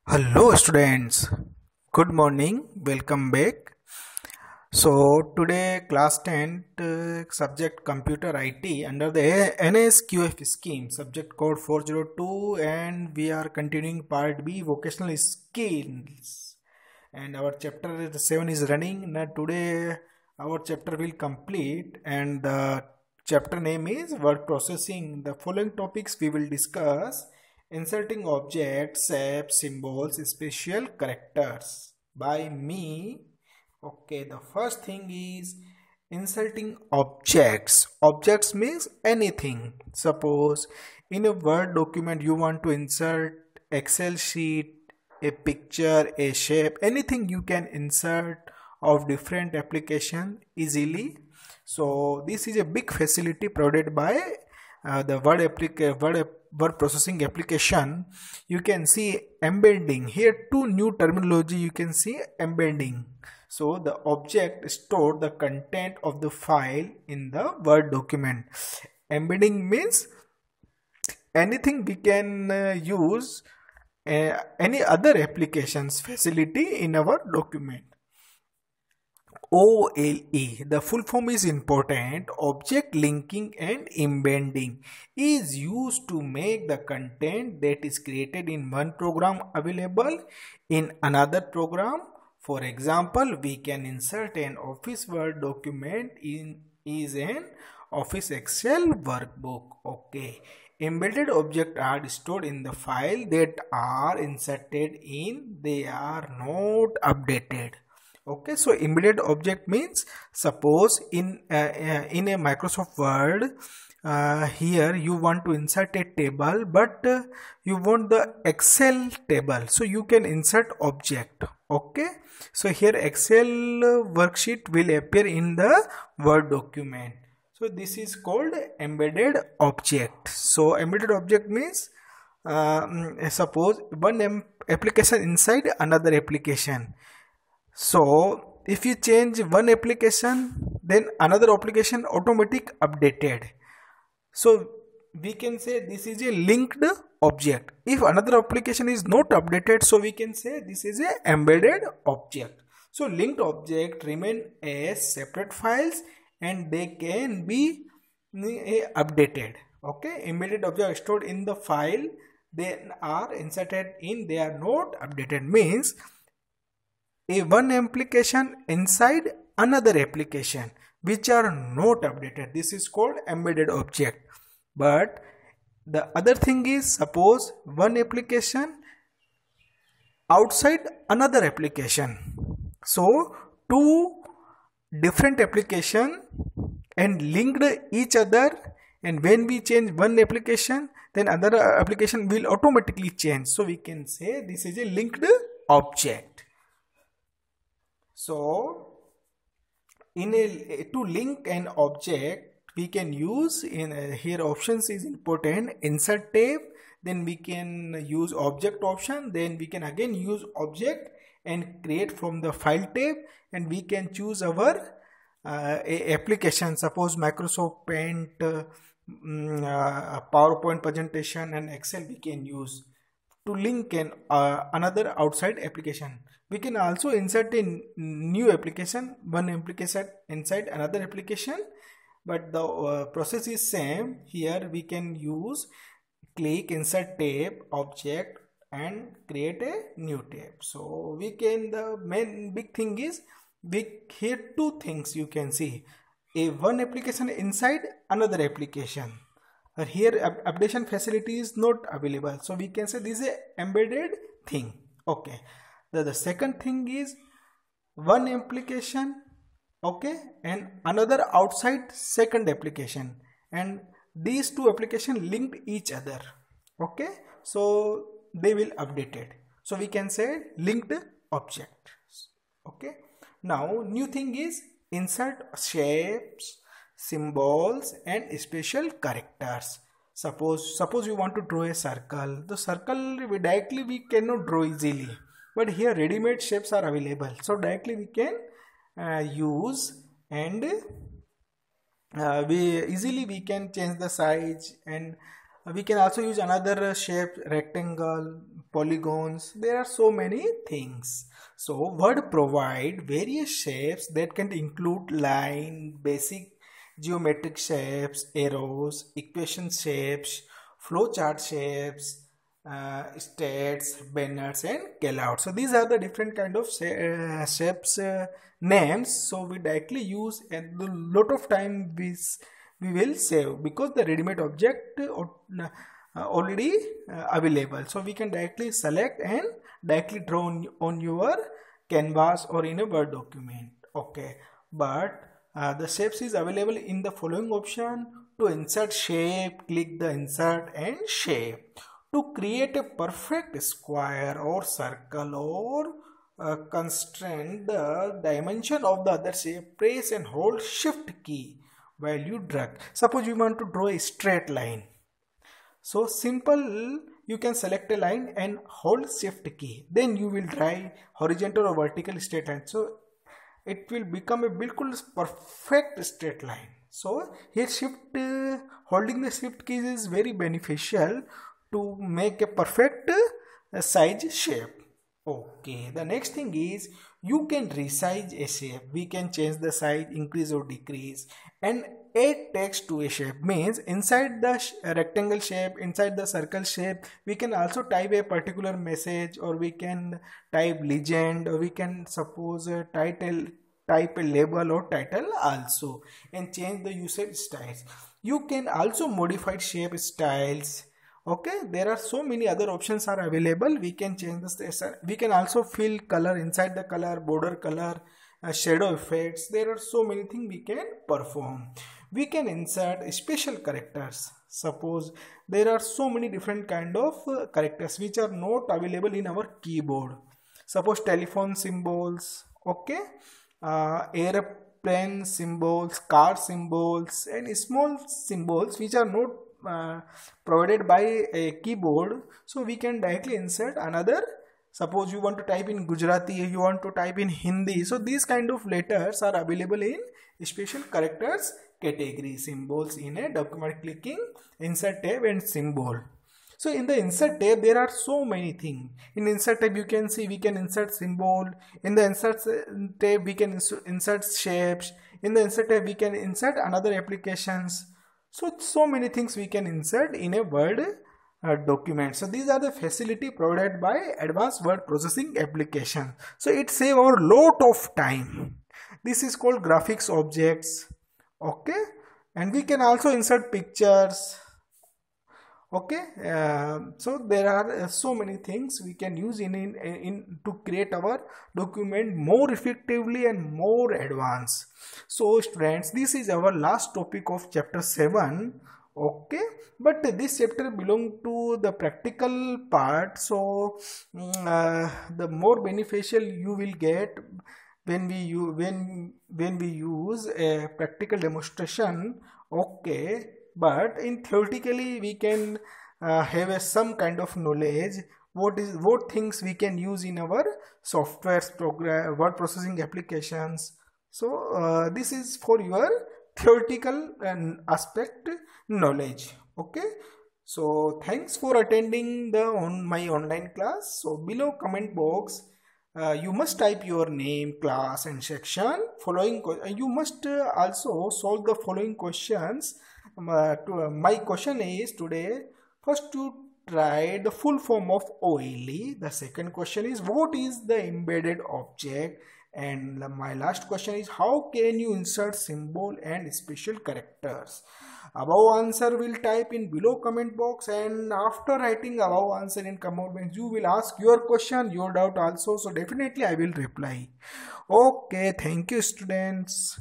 Hello students, good morning, welcome back. So today class 10 subject computer IT under the NSQF scheme subject code 402 and we are continuing part B vocational skills and our chapter 7 is running. Now today our chapter will complete and the chapter name is word processing. The following topics we will discuss: inserting objects, shapes, symbols, special characters by me. Okay, the first thing is inserting objects. Objects means anything. Suppose in a Word document you want to insert Excel sheet, a picture, a shape, anything you can insert of different application easily. So this is a big facility provided by the word processing application. You can see embedding here, two new terminology. You can see embedding. So the object store the content of the file in the Word document. Embedding means anything we can use any other applications facility in our document. OLE, the full form is important. Object linking and embedding is used to make the content that is created in one program available in another program. For example, we can insert an Office Word document in an Office Excel workbook. Okay. Embedded objects are stored in the file that are inserted in. They are not updated. Okay, so embedded object means suppose in a Microsoft Word, here you want to insert a table, but you want the Excel table, so you can insert object. Okay, so here Excel worksheet will appear in the Word document. So this is called embedded object. So embedded object means suppose one application inside another application. So if you change one application, then another application automatic updated. So we can say this is a linked object. If another application is not updated, so we can say this is a embedded object. So linked object remain as separate files and they can be updated. Okay, embedded object stored in the file, they are inserted in, they are not updated means a one application inside another application which are not updated. This is called embedded object. But the other thing is suppose one application outside another application. So two different application and linked each other, and when we change one application, then other application will automatically change. So we can say this is a linked object. So to link an object we can use here options is important. Insert tab, then we can use object option, then we can again use object and create from the file tab, and we can choose our application, suppose Microsoft Paint, PowerPoint presentation and Excel we can use to link another outside application. We can also insert a new application, one application inside another application, but the process is same. Here we can use click insert tab object and create a new tab. So we can, the main big thing is here two things you can see, a one application inside another application. Here updation facility is not available, so we can say this is a embedded thing. Okay, the second thing is one application, okay, and another outside second application, and these two applications linked each other. Okay, so they will update it, so we can say linked object. Okay, now new thing is insert shapes, symbols and special characters. Suppose you want to draw a circle. The circle we cannot draw easily, but here ready-made shapes are available, so directly we can use, and we can change the size and We can also use another shape, rectangle, polygons. There are so many things. So Word provide various shapes that can include line, basic geometric shapes, arrows, equation shapes, flowchart shapes, states, banners, and callouts. So these are the different kind of shapes names. So we directly use, and a lot of time we will save because the ready-made object already available. So we can directly select and directly draw on your canvas or in a Word document. Okay, but the shapes is available in the following option. To insert shape, click the insert and shape. To create a perfect square or circle or constrain the dimension of the other shape, press and hold shift key while you drag. Suppose you want to draw a straight line. So simple, you can select a line and hold shift key. Then you will draw horizontal or vertical straight line. So it will become a perfect straight line. So here holding the shift key is very beneficial to make a perfect size shape. Okay, the next thing is you can resize a shape. We can change the size, increase or decrease, and add text to a shape. Means inside the rectangle shape, inside the circle shape, we can also type a particular message, or we can type legend, or we can suppose a title, type a label or title also, and change the usage styles. You can also modify shape styles. Okay, there are so many other options are available. We can change the, we can also fill color inside the color, border color, shadow effects. There are so many things we can perform. We can insert special characters. Suppose there are so many different kind of characters which are not available in our keyboard. Suppose telephone symbols, okay, airplane symbols, car symbols, and small symbols which are not provided by a keyboard. So we can directly insert another. Suppose you want to type in Gujarati, you want to type in Hindi. So these kind of letters are available in special characters category. Symbols in a document, clicking insert tab and symbol. So in the insert tab there are so many things. In insert tab you can see we can insert symbol. In the insert tab we can insert shapes. In the insert tab we can insert another applications. So many things we can insert in a Word document. So these are the facility provided by advanced word processing application. So it saves our lot of time. This is called graphics objects. Okay, and we can also insert pictures. Okay, so there are so many things we can use in to create our document more effectively and more advanced. So students, this is our last topic of chapter 7. Okay, but this chapter belong to the practical part. So the more beneficial you will get when we use a practical demonstration. Okay, but in theoretically we can have some kind of knowledge what things we can use in our softwares, program, word processing applications. So this is for your theoretical aspect knowledge. Okay, so thanks for attending my online class. So below comment box you must type your name, class and section. You must also solve the following questions. My question is today, first to try the full form of OLE. The second question is what is the embedded object, and my last question is how can you insert symbol and special characters. Above answer will type in below comment box, and after writing above answer in comment box you will ask your question, your doubt also. So definitely I will reply. Okay, thank you students.